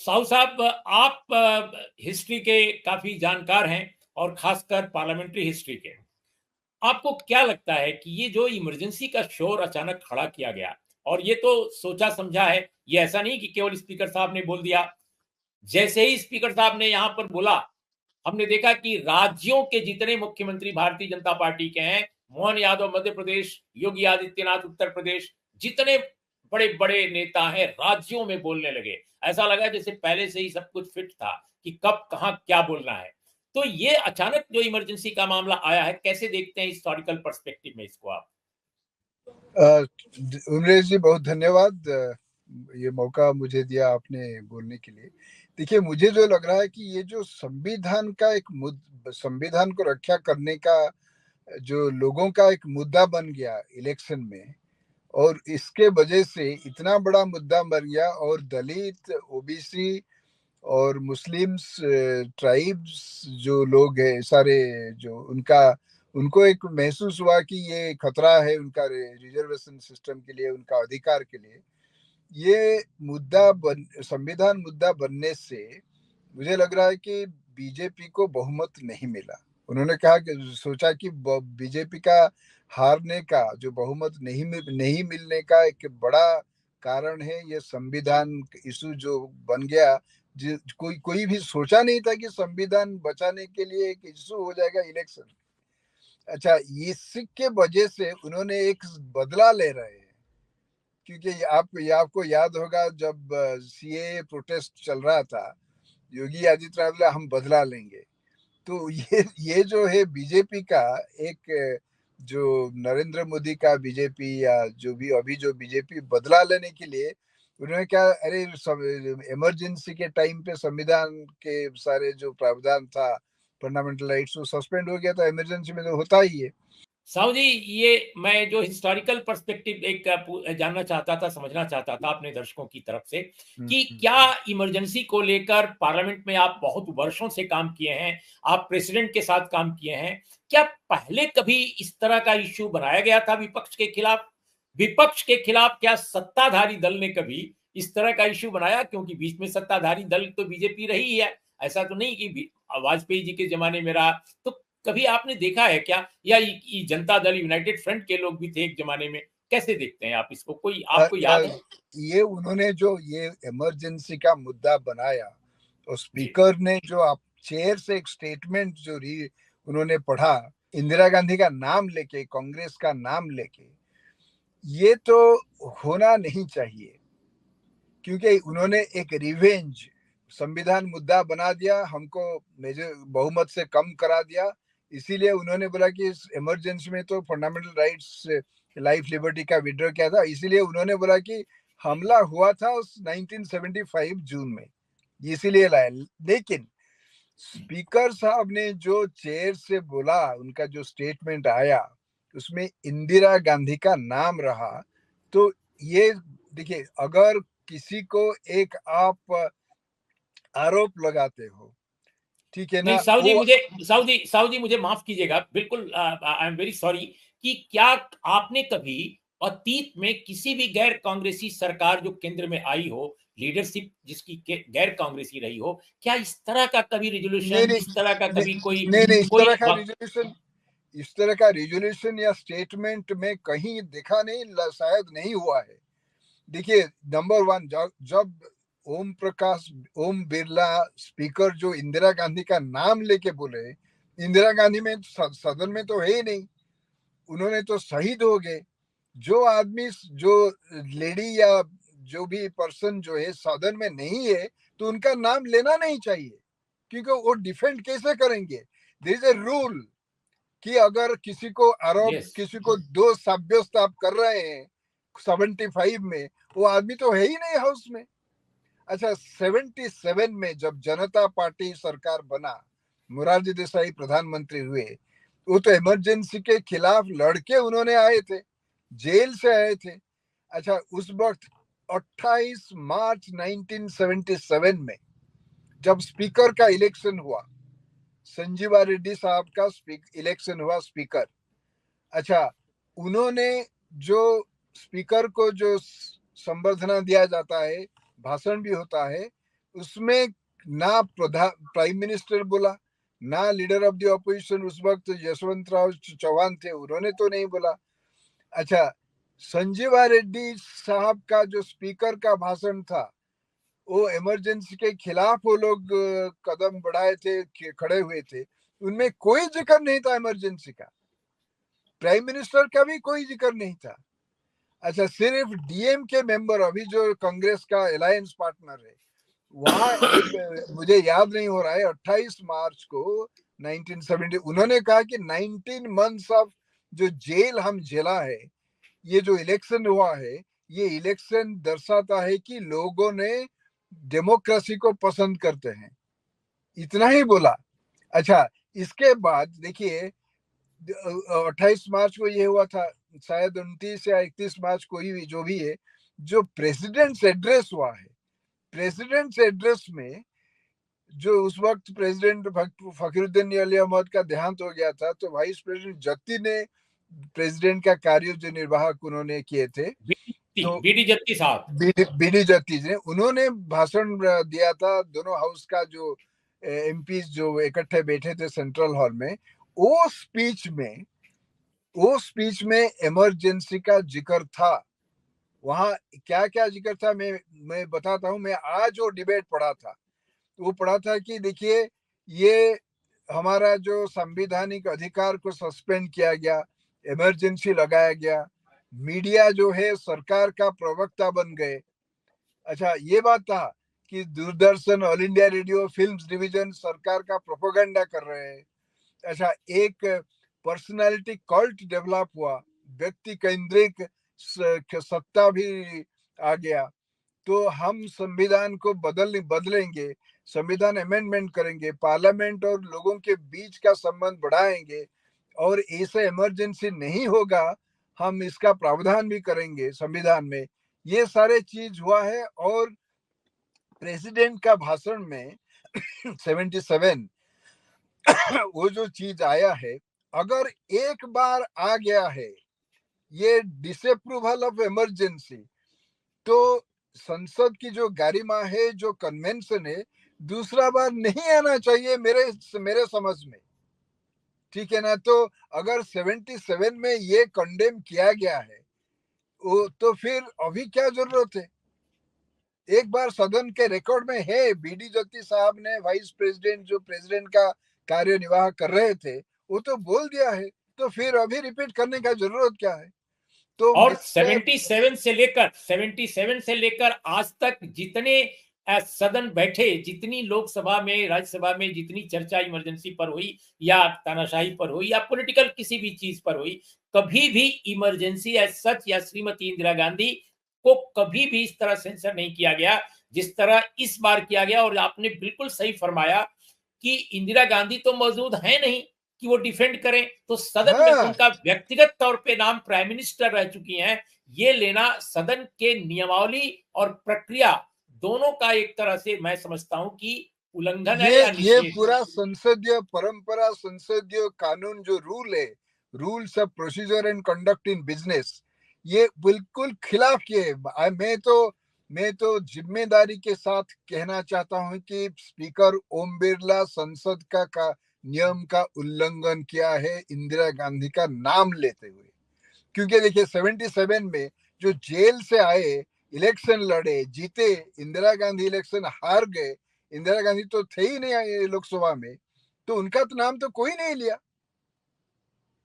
साहू साहब, आप हिस्ट्री के काफी जानकार हैं और खासकर पार्लियामेंट्री हिस्ट्री के। आपको क्या लगता है कि ये जो इमरजेंसी का शोर अचानक खड़ा किया गया, और ये तो सोचा समझा है, ये ऐसा नहीं कि केवल स्पीकर साहब ने बोल दिया। जैसे ही स्पीकर साहब ने यहां पर बोला, हमने देखा कि राज्यों के जितने मुख्यमंत्री भारतीय जनता पार्टी के हैं, मोहन यादव मध्य प्रदेश, योगी आदित्यनाथ उत्तर प्रदेश, जितने बड़े बड़े नेता हैं राज्यों में बोलने लगे। ऐसा लगा जैसे पहले से ही सब कुछ फिट था कि कब कहां क्या बोलना है। तो ये अचानक जो इमरजेंसी का मामला आया है, कैसे देखते हैं हिस्टोरिकल पर्सपेक्टिव में इसको आप? उमेश जी, बहुत धन्यवाद ये मौका मुझे दिया आपने बोलने के लिए। देखिए, मुझे जो लग रहा है कि ये जो संविधान का एक संविधान को रक्षा करने का जो लोगों का एक मुद्दा बन गया इलेक्शन में, और इसके वजह से इतना बड़ा मुद्दा बन गया, और दलित, ओबीसी और मुस्लिम्स, ट्राइब्स जो लोग हैं सारे, जो उनको एक महसूस हुआ कि ये खतरा है उनका रिजर्वेशन सिस्टम के लिए, उनका अधिकार के लिए। ये संविधान मुद्दा बनने से मुझे लग रहा है कि बीजेपी को बहुमत नहीं मिला। उन्होंने कहा कि सोचा कि बीजेपी का हारने का जो बहुमत नहीं मिलने का एक बड़ा कारण है ये संविधान इशू जो बन गया। कोई भी सोचा नहीं था कि संविधान बचाने के लिए एक इशू हो जाएगा इलेक्शन। अच्छा, इसके वजह से उन्होंने एक बदला ले रहे हैं, क्योंकि आपको याद होगा जब सीए प्रोटेस्ट चल रहा था, योगी आदित्यनाथ बोला हम बदला लेंगे। तो ये जो है बीजेपी का एक, जो नरेंद्र मोदी का बीजेपी या जो भी अभी जो बीजेपी बदला लेने के लिए उन्होंने क्या, अरे इमरजेंसी के टाइम पे संविधान के सारे जो प्रावधान था, फंडामेंटल राइट्स, वो सस्पेंड हो गया था। इमरजेंसी में तो होता ही है। साहू जी, ये मैं जो हिस्टोरिकल पर्सपेक्टिव एक जानना चाहता था, समझना चाहता था अपने दर्शकों की तरफ से, कि क्या इमरजेंसी को लेकर पार्लियामेंट में आप बहुत वर्षों से काम किए हैं, आप प्रेसिडेंट के साथ काम किए हैं, क्या पहले कभी इस तरह का इश्यू बनाया गया था विपक्ष के खिलाफ? विपक्ष के खिलाफ क्या सत्ताधारी दल ने कभी इस तरह का इश्यू बनाया? क्योंकि बीच में सत्ताधारी दल तो बीजेपी रही है, ऐसा तो नहीं कि वाजपेयी जी के जमाने में रहा। तो कभी आपने देखा है क्या, या जनता दल यूनाइटेड फ्रंट के लोग भी थे एक जमाने में? कैसे देखते हैं आप इसको, कोई आपको याद है? ये उन्होंने जो ये इमरजेंसी का मुद्दा बनाया, और जी। स्पीकर ने जो आप चेयर से एक स्टेटमेंट जो उन्होंने पढ़ा, इंदिरा गांधी का नाम लेके, कांग्रेस का नाम लेके, ये तो होना नहीं चाहिए, क्योंकि उन्होंने एक रिवेंज संविधान मुद्दा बना दिया, हमको मेजर बहुमत से कम करा दिया। इसीलिए उन्होंने बोला कि इस इमरजेंसी में तो फंडामेंटल राइट्स, लाइफ लिबर्टी का विड्रॉ किया था। इसीलिए उन्होंने बोला कि हमला हुआ था उस 1975 जून में, इसीलिए लाया। लेकिन स्पीकर साहब ने जो चेयर से बोला, उनका जो स्टेटमेंट आया, उसमें इंदिरा गांधी का नाम रहा। तो ये देखिए, अगर किसी को एक आप आरोप लगाते हो, ठीक है नहीं ना, साहू जी, वो मुझे माफ कीजिएगा, बिल्कुल आई एम वेरी सॉरी, कि क्या आपने कभी अतीत में किसी भी गैर कांग्रेसी सरकार जो केंद्र में आई हो, लीडरशिप जिसकी गैर कांग्रेसी रही हो, क्या इस तरह का कभी नहीं रिजोल्यूशन, नहीं इस तरह का कभी कोई नहीं नहीं, कोई इस तरह का रिजोल्यूशन या स्टेटमेंट में कहीं देखा नहीं, शायद नहीं हुआ है। देखिए, नंबर वन, जब ओम बिरला स्पीकर जो इंदिरा गांधी का नाम लेके बोले, इंदिरा गांधी में सदन में तो है ही नहीं, उन्होंने तो शहीद हो गए। जो आदमी, जो लेडी या जो भी पर्सन जो है सदन में नहीं है, तो उनका नाम लेना नहीं चाहिए, क्योंकि वो डिफेंड कैसे करेंगे? देयर इज ए रूल कि अगर किसी को आरोप, यस। किसी को दोष साब्यस्त आप कर रहे हैं 75 में, वो आदमी तो है ही नहीं हाउस में। अच्छा, 77 में जब जनता पार्टी सरकार बना, मोरारजी देसाई प्रधानमंत्री हुए, वो तो इमरजेंसी के खिलाफ लड़के उन्होंने आए थे, जेल से आए थे। अच्छा, उस वक्त 28 मार्च 1977 में जब स्पीकर का इलेक्शन हुआ, संजीवा रेड्डी साहब का इलेक्शन हुआ स्पीकर। अच्छा, उन्होंने जो स्पीकर को जो संबर्धना दिया जाता है, भाषण भी होता है, उसमें ना प्राइम मिनिस्टर बोला, ना लीडर ऑफ द ऑपोजिशन उस वक्त यशवंत राव चौहान थे, उन्होंने तो नहीं बोला। अच्छा, संजीवा रेड्डी साहब का जो स्पीकर का भाषण था, वो इमरजेंसी के खिलाफ वो लोग कदम बढ़ाए थे, खड़े हुए थे, उनमें कोई जिक्र नहीं था इमरजेंसी का, प्राइम मिनिस्टर का भी कोई जिक्र नहीं था। अच्छा, सिर्फ डीएम के मेंबर, अभी जो कांग्रेस का अलायंस पार्टनर है, वहां एक मुझे याद नहीं हो रहा है, 28 मार्च को 1970 उन्होंने कहा कि 19 मंथ्स ऑफ जो जेल हम झेला है, ये जो इलेक्शन हुआ है, ये इलेक्शन दर्शाता है कि लोगों ने डेमोक्रेसी को पसंद करते हैं, इतना ही बोला। अच्छा, इसके बाद देखिए 28 मार्च को ये हुआ था, शायद 29 या 31 मार्च को ही जो भी है, जो प्रेसिडेंट्स एड्रेस हुआ है, प्रेसिडेंट्स एड्रेस में जो उस वक्त प्रेसिडेंट फखरुद्दीन अली अहमद का देहांत हो गया था, तो वाइस प्रेसिडेंट जत्ती ने प्रेसिडेंट का कार्य जो निर्वाहक उन्होंने किए थे, तो बीडी जत्ती साहब, बीडी जत्ती ने उन्होंने भाषण दिया था, दोनों हाउस का जो एमपी जो इकट्ठे बैठे थे सेंट्रल हॉल में, वो स्पीच में इमरजेंसी का जिक्र था। वहां क्या क्या जिक्र था मैं बताता हूं। मैं आज वो डिबेट पढ़ा था, वो पढ़ा था कि देखिए, ये हमारा जो संवैधानिक अधिकार को सस्पेंड किया गया, इमरजेंसी लगाया गया, मीडिया जो है सरकार का प्रवक्ता बन गए। अच्छा, ये बात था कि Doordarshan, all India radio, films division सरकार का प्रोपेगेंडा कर रहे हैं। अच्छा, एक पर्सनालिटी कल्ट डेवलप हुआ, व्यक्ति केंद्रिक सत्ता भी आ गया, तो हम संविधान को बदलेंगे, संविधान अमेंडमेंट करेंगे, पार्लियामेंट और लोगों के बीच का संबंध बढ़ाएंगे, और ऐसे इमरजेंसी नहीं होगा, हम इसका प्रावधान भी करेंगे संविधान में। ये सारे चीज हुआ है। और प्रेसिडेंट का भाषण में 77 वो जो चीज आया है, अगर एक बार आ गया है ये डिसअप्रूवल ऑफ इमरजेंसी, तो संसद की जो गरिमा है, जो कन्वेंशन है, दूसरा बार नहीं आना चाहिए मेरे समझ में, ठीक है ना। तो अगर 77 में ये कंडेम किया गया है, तो फिर अभी क्या जरूरत है। एक बार सदन के रिकॉर्ड में है, बीडी जत्ती साहब ने, वाइस प्रेसिडेंट जो प्रेसिडेंट का कार्यनिर्वाह कर रहे थे, वो तो बोल दिया है, तो फिर अभी रिपीट करने का जरूरत क्या है। तो और इससे 77 से लेकर आज तक जितने सदन बैठे, जितनी लोकसभा में, राज्यसभा में जितनी चर्चा इमरजेंसी पर हुई या तानाशाही पर हुई या पॉलिटिकल किसी भी चीज पर हुई, कभी भी इमरजेंसी एज सच या श्रीमती इंदिरा गांधी को कभी भी इस तरह सेंसर नहीं किया गया जिस तरह इस बार किया गया। और आपने बिल्कुल सही फरमाया कि इंदिरा गांधी तो मौजूद है नहीं कि वो डिफेंड करें, तो सदन में हाँ, उनका व्यक्तिगत तौर पे नाम प्राइम मिनिस्टर रह चुकी हैं, ये लेना सदन के नियमावली और प्रक्रिया दोनों का एक तरह से मैं समझता हूं कि उल्लंघन है या ये निषेध है। पूरा संसदीय परंपरा, संसदीय कानून जो रूल है, rules of procedure and conduct in business, ये बिल्कुल खिलाफ किए। मैं तो जिम्मेदारी के साथ कहना चाहता हूं कि स्पीकर ओम बिरला संसद का नियम का उल्लंघन किया है इंदिरा गांधी का नाम लेते हुए। क्योंकि देखिए 77 में जो जेल से आए, इलेक्शन लड़े, जीते, इंदिरा गांधी इलेक्शन हार गए, इंदिरा गांधी तो थे ही नहीं लोकसभा में, तो उनका तो नाम तो कोई नहीं लिया।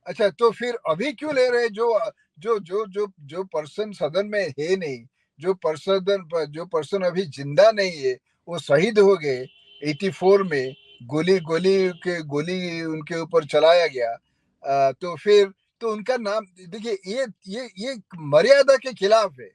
अच्छा, तो फिर अभी क्यों ले रहे, जो जो जो जो जो पर्सन सदन में है नहीं, जो पर्सन अभी जिंदा नहीं है, वो शहीद हो गए 84 में, गोली उनके ऊपर चलाया गया। तो फिर तो उनका नाम देखिए, ये मर्यादा के खिलाफ है।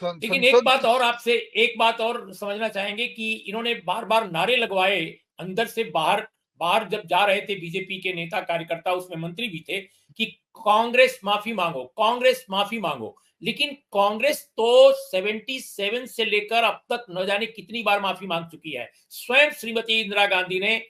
लेकिन एक संसद बात की और आपसे, एक बात और समझना चाहेंगे कि इन्होंने बार बार नारे लगवाए अंदर से बाहर, बाहर जब जा रहे थे बीजेपी के नेता कार्यकर्ता, उसमें मंत्री भी थे, कि कांग्रेस माफी मांगो, कांग्रेस माफी मांगो। लेकिन कांग्रेस तो 77 से लेकर अब तक न जाने कितनी बार माफी मांग चुकी है। स्वयं श्रीमती इंदिरा गांधी ने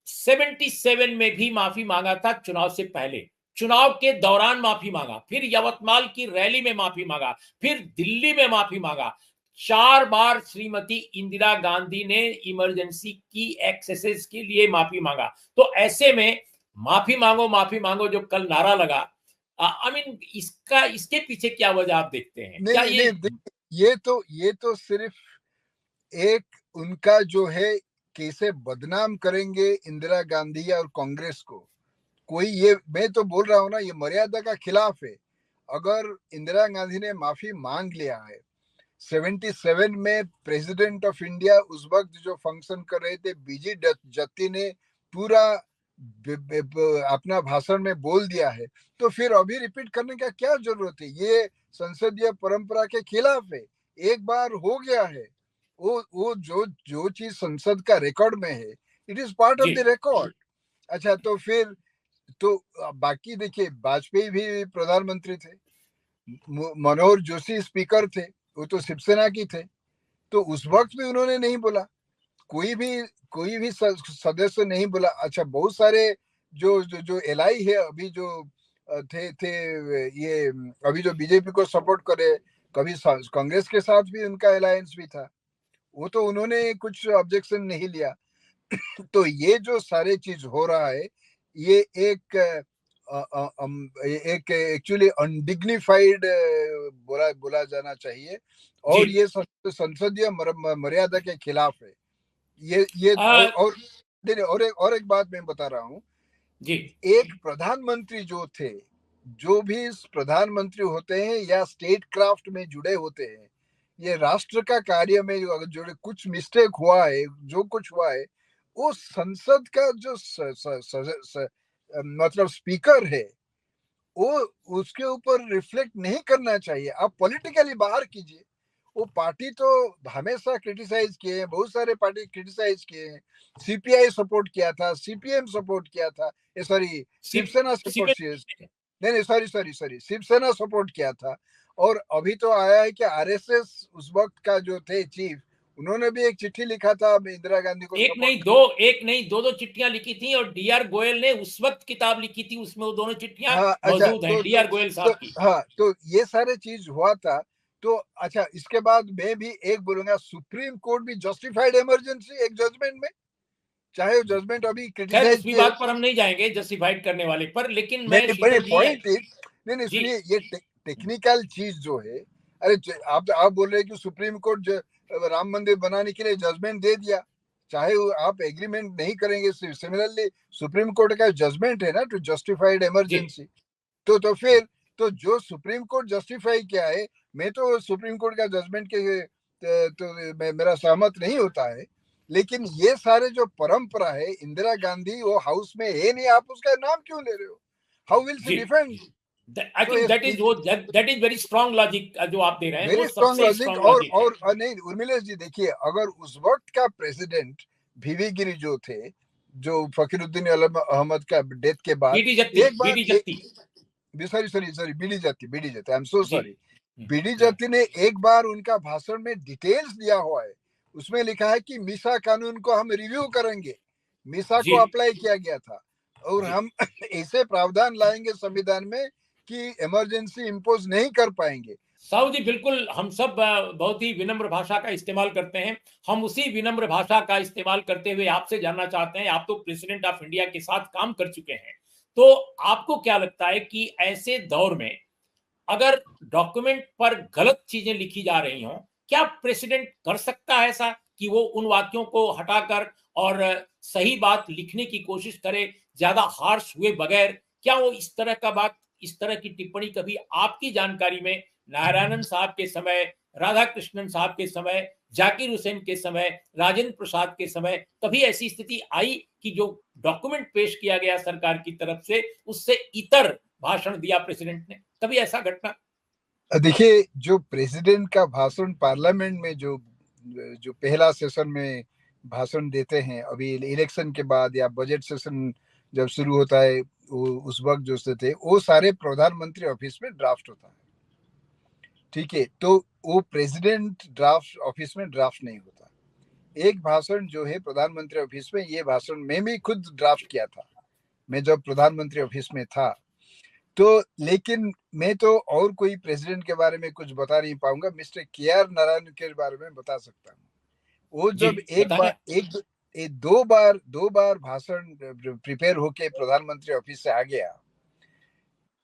77 में भी माफी मांगा था, चुनाव से पहले, चुनाव के दौरान माफी मांगा, फिर यवतमाल की रैली में माफी मांगा, फिर दिल्ली में माफी मांगा। 4 बार श्रीमती इंदिरा गांधी ने इमरजेंसी की एक्सेसेस के लिए माफी मांगा। तो ऐसे में माफी मांगो जो कल नारा लगा, आई मीन इसका, इसके पीछे क्या वजह आप देखते हैं? नहीं क्या नहीं नहीं, ये तो सिर्फ एक उनका जो है कैसे बदनाम करेंगे इंदिरा गांधी और कांग्रेस को। कोई, ये मैं तो बोल रहा हूँ ना, ये मर्यादा का खिलाफ है। अगर इंदिरा गांधी ने माफी मांग लिया है, 77 में प्रेसिडेंट ऑफ इंडिया उस वक्त जो फंक्शन कर रहे थे, बीजी जत्ती ने पूरा अपना भाषण में बोल दिया है, तो फिर अभी रिपीट करने का क्या जरूरत है? ये संसदीय परंपरा के खिलाफ है। एक बार हो गया है, वो जो जो चीज संसद का रिकॉर्ड में है, इट इज पार्ट ऑफ जी द रिकॉर्ड। अच्छा, तो फिर तो बाकी देखिए, वाजपेयी भी प्रधानमंत्री थे, मनोहर जोशी स्पीकर थे, वो तो शिवसेना की थे, तो उस वक्त भी उन्होंने नहीं बोला। कोई भी सदस्य नहीं बोला। अच्छा, बहुत सारे जो एलआई है अभी, जो थे ये, अभी जो बीजेपी को सपोर्ट करे, कभी कांग्रेस के साथ भी उनका अलायंस भी था, वो तो उन्होंने कुछ ऑब्जेक्शन नहीं लिया। तो ये जो सारे चीज हो रहा है, ये एक एक एक्चुअली अनडिग्निफाइड बोला बोला जाना चाहिए, जी। और ये संसदीय मर्यादा के खिलाफ है। ये आ, और और एक बात मैं बता रहा हूँ। जी एक प्रधानमंत्री जो थे, जो भी प्रधानमंत्री होते हैं या स्टेट क्राफ्ट में जुड़े होते हैं, ये राष्ट्र का कार्य में जो जुड़े, कुछ मिस्टेक हुआ है, जो कुछ हुआ है, वो संसद का जो मतलब स्पीकर है, वो उसके ऊपर रिफ्लेक्ट नहीं करना चाहिए। आप पॉलिटिकली बाहर कीजिए। वो पार्टी तो हमेशा क्रिटिसाइज किए हैं, बहुत सारे पार्टी क्रिटिसाइज किए हैं। सीपीआई सपोर्ट किया था, सीपीएम सपोर्ट किया था, सॉरी शिवसेना सपोर्ट किया, नहीं नहीं, सॉरी शिवसेना सपोर्ट किया था। और अभी तो आया है कि आरएसएस उस वक्त का जो थे चीफ, उन्होंने भी एक चिट्ठी लिखा था इंदिरा गांधी को सपोर्ट। एक नहीं दो चिट्ठियां लिखी थी, और डीआर गोयल ने उस वक्त किताब लिखी थी, उसमें वो दोनों चिट्ठियां हाँ, अच्छा, मौजूद हैं, डीआर गोयल साहब की। हाँ, तो ये सारे चीज हुआ था। तो अच्छा, इसके बाद मैं भी एक बोलूंगा, सुप्रीम कोर्ट भी जस्टिफाइड इमरजेंसी एक जजमेंट में, चाहे वो जजमेंट अभी खैर क्रिटिसाइज उस भी किए। बात पर हम नहीं जाएंगे जस्टिफाइड करने वाले पर, लेकिन मैं नहीं, बड़े शीतल जी। पॉइंट इज, नहीं नहीं, जी सुनिए, ये टेक्निकल चीज जो है, अरे आप बोल रहे हैं कि सुप्रीम कोर्ट राम मंदिर बनाने के लिए जजमेंट दे दिया, चाहे आप एग्रीमेंट नहीं करेंगे। सिमिलरली सुप्रीम कोर्ट का जजमेंट है ना, टू जस्टिफाइड जी इमरजेंसी। तो फिर तो जो सुप्रीम कोर्ट जस्टिफाई किया है, मैं तो सुप्रीम कोर्ट का जजमेंट के तो मेरा सहमत नहीं होता है। लेकिन ये सारे जो परंपरा है, इंदिरा गांधी वो हाउस में है नहीं, आप उसका नाम क्यों ले रहे हो? हाउ विल शी जी डिफेंड? आई तो think that is very strong logic जो आप दे रहे हैं, वो वेरी स्ट्रांग सबसे लॉजिक। स्ट्रांग लॉजिक है। और नहीं, उर्मिलेश जी, देखिए, अगर उस वक्त का प्रेसिडेंट वीवी गिरी जो थे, जो फकीरुद्दीन अहमद का डेथ के बाद, एक बार B D Jatti. Sorry, B D Jatti, I am so जी सॉरी, बीडी जाति ने एक बार उनका भाषण में डिटेल्स दिया हुआ है। उसमें लिखा है कि मीसा कानून को हम रिव्यू करेंगे। मीसा जी को अप्लाई किया गया था, और जी हम ऐसे प्रावधान लाएंगे संविधान में कि इमरजेंसी इम्पोज नहीं कर पाएंगे। साहू जी, बिल्कुल हम सब बहुत ही विनम्र भाषा का इस्तेमाल करते हैं। हम उसी विनम्र भाषा का इस्तेमाल करते हुए आपसे जानना चाहते हैं, आप तो प्रेसिडेंट ऑफ इंडिया के साथ काम कर चुके हैं, तो आपको क्या लगता है कि ऐसे दौर में अगर डॉक्यूमेंट पर गलत चीजें लिखी जा रही हों, क्या प्रेसिडेंट कर सकता है ऐसा कि वो उन वाक्यों को हटाकर और सही बात लिखने की कोशिश करे, ज्यादा हार्श हुए बगैर? क्या वो इस तरह की टिप्पणी कभी आपकी जानकारी में नारायणन साहब के समय, राधा कृष्णन साहब के समय, जाकिर हुसैन के समय, राजेंद्र प्रसाद के समय कभी ऐसी स्थिति आई कि जो डॉक्यूमेंट पेश किया गया सरकार की तरफ से, उससे इतर भाषण दिया प्रेसिडेंट ने? कभी ऐसा घटना? देखिए, जो प्रेसिडेंट का भाषण पार्लियामेंट में, जो जो पहला सेशन में भाषण देते हैं, अभी इलेक्शन के बाद या बजट सेशन जब शुरू होता है, उस वक्त जो से थे, वो सारे प्रधानमंत्री ऑफिस में ड्राफ्ट होता है। ठीक है, तो वो प्रेसिडेंट ड्राफ्ट ऑफिस में ड्राफ्ट नहीं होता। एक भाषण जो है प्रधानमंत्री ऑफिस में, ये भाषण मैं भी खुद ड्राफ्ट किया था, मैं जब प्रधानमंत्री ऑफिस में था। तो लेकिन मैं तो और कोई प्रेसिडेंट के बारे में कुछ बता नहीं पाऊंगा, मिस्टर KR नारायण के बारे में बता सकता हूँ। वो जी जब बताएं। दो बार भाषण प्रिपेयर होके प्रधानमंत्री ऑफिस से आ गया,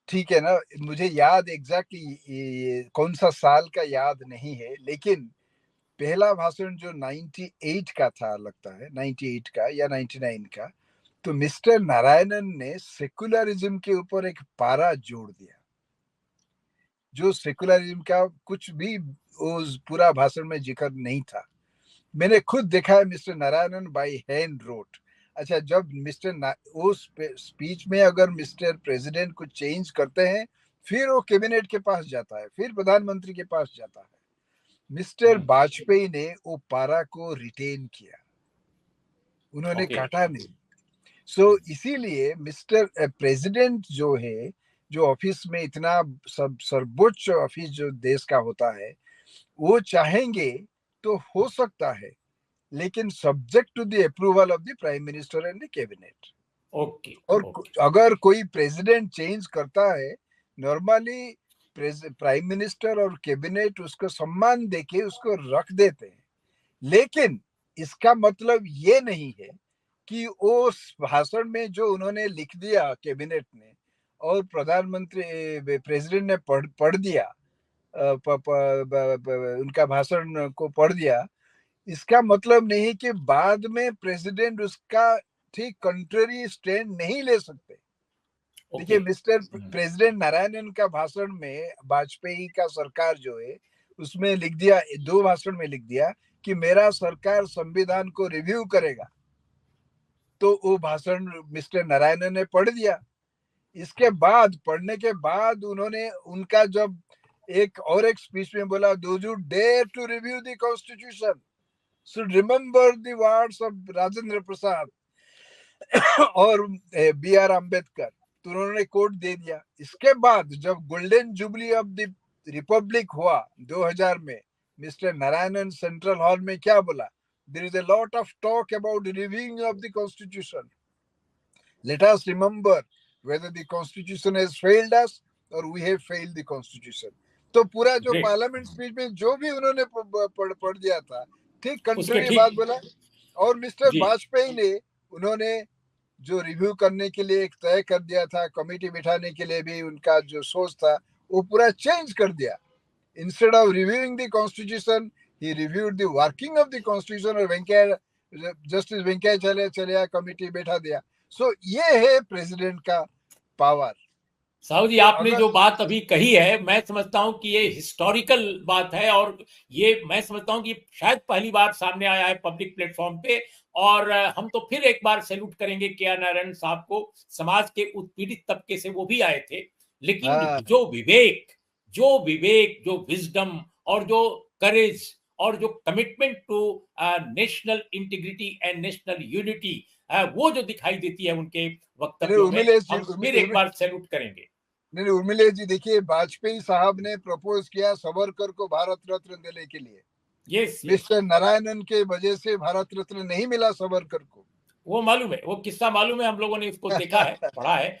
ठीक है ना, मुझे याद एग्जैक्टली कौन सा साल का याद नहीं है, लेकिन पहला भाषण जो 98 का था, लगता है 98 का या 99 का, तो मिस्टर नारायणन ने सेकुलरिज्म के ऊपर एक पारा जोड़ दिया, जो सेकुलरिज्म का कुछ भी उस पूरा भाषण में जिक्र नहीं था। मैंने खुद देखा है, mister Narayanan by hand wrote. अच्छा, जब उस स्पीच में अगर मिस्टर प्रेसिडेंट कुछ चेंज करते हैं, फिर वो कैबिनेट के पास जाता है, फिर प्रधानमंत्री के पास जाता है। मिस्टर वाजपेयी ने वो पारा को रिटेन किया, उन्होंने काटा नहीं। सो इसीलिए मिस्टर प्रेसिडेंट जो है, जो ऑफिस में इतना सब सर्वोच्च ऑफिस जो देश का होता है, वो चाहेंगे तो हो सकता है, लेकिन subject to the approval of the prime minister and the cabinet. Okay और अगर कोई प्रेसिडेंट चेंज करता है, नॉर्मली प्राइम मिनिस्टर और कैबिनेट उसको सम्मान देके उसको रख देते हैं, लेकिन इसका मतलब ये नहीं है कि उस भाषण में जो उन्होंने लिख दिया कैबिनेट ने और प्रधानमंत्री प्रेसिडेंट ने पढ़ दिया, उनका भाषण को पढ़ दिया, इसका मतलब नहीं कि बाद में प्रेसिडेंट उसका ठीक कंट्री स्टैंड नहीं ले सकते। देखिए, मिस्टर प्रेसिडेंट नारायणन का भाषण में वाजपेयी का सरकार जो है उसमें लिख दिया, दो भाषण में लिख दिया कि मेरा सरकार संविधान को रिव्यू करेगा, तो वो भाषण मिस्टर नारायणन ने पढ़ दिया। इसके बाद, पढ़ने के बाद उन्होंने उनका जब एक स्पीच में बोला, those who dare to review the constitution should remember the words of Rajendra Prasad और BR अम्बेडकर, तो उन्होंने कोट दे दिया। इसके बाद जब golden jubilee of the Republic हुआ 2000 में, मिस्टर नारायणन सेंट्रल हॉल में क्या बोला, there is a lot of talk about reviewing of the constitution, let us remember whether the constitution has failed us or we have failed the constitution। तो पूरा जो parliament speech में जो भी उन्होंने पढ़ दिया था, ठीक कंट्री बात बोला। और मिस्टर वाजपेयी ने, उन्होंने जो रिव्यू करने के लिए एक तय कर दिया था, कमेटी बिठाने के लिए भी उनका जो सोच था, वो पूरा चेंज कर दिया। Instead of reviewing the constitution, he reviewed the working of the constitution, और जस्टिस वेंकैया चलिया कमेटी बैठा दिया। सो ये है प्रेसिडेंट का पावर। साहू जी, आपने जो बात अभी कही है, मैं समझता हूं कि ये हिस्टोरिकल बात है, और ये मैं समझता हूं कि शायद पहली बार सामने आया है पब्लिक प्लेटफॉर्म पे। और हम तो फिर एक बार सैल्यूट करेंगे KR नारायण साहब को। समाज के उत्पीड़ित तबके से वो भी आए थे, लेकिन जो विवेक, जो विजडम और जो करेज और जो commitment to national integrity and national unity, वो जो दिखाई देती है उनके वक्तव्यों में, हम फिर एक बार सैल्यूट करेंगे। नहीं, उर्मिलेश जी, देखिए, वाजपेयी साहब ने प्रपोज किया सावरकर को भारत रत्न देने के लिए। मिस्टर नारायणन के वजह से भारत रत्न नहीं मिला सावरकर को। वो मालूम है, वो किस्सा मालूम है, हम लोगों ने इसको देखा है, पढ़ा है।